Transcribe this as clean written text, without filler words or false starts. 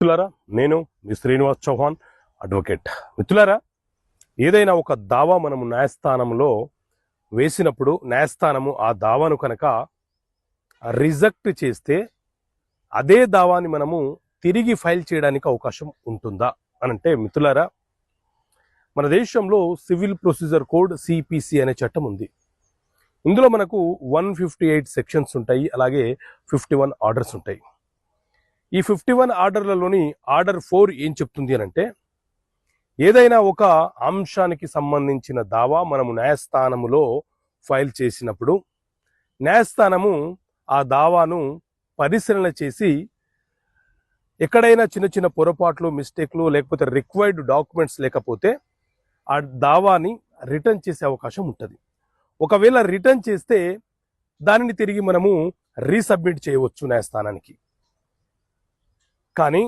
మిత్రులారా, నేను మీ శ్రీనివాస్ చౌహాన్ అడ్వకేట్. మిత్రులారా, ఏదైనా ఒక దావా మనము న్యాయస్థానంలో వేసినప్పుడు న్యాయస్థానము ఆ దావాను కనుక రిజెక్ట్ చేస్తే అదే దావాని మనము తిరిగి ఫైల్ చేయడానికి అవకాశం ఉంటుందా అనంటే, మిత్రులారా, మన దేశంలో సివిల్ ప్రొసీజర్ కోడ్ సిపిసి అనే చట్టం ఉంది. ఇందులో మనకు 158 సెక్షన్స్ ఉంటాయి, అలాగే 51 ఆర్డర్స్ ఉంటాయి. ఈ 51 ఆర్డర్లలోని ఆర్డర్ 4 ఏం చెప్తుంది అనంటే, ఏదైనా ఒక అంశానికి సంబంధించిన దావా మనము న్యాయస్థానములో ఫైల్ చేసినప్పుడు న్యాయస్థానము ఆ దావాను పరిశీలన చేసి ఎక్కడైనా చిన్న చిన్న పొరపాట్లు, మిస్టేక్లు, లేకపోతే రిక్వైర్డ్ డాక్యుమెంట్స్ లేకపోతే ఆ దావాని రిటర్న్ చేసే అవకాశం ఉంటుంది. ఒకవేళ రిటర్న్ చేస్తే దానిని తిరిగి మనము రీసబ్మిట్ చేయవచ్చు న్యాయస్థానానికి. కానీ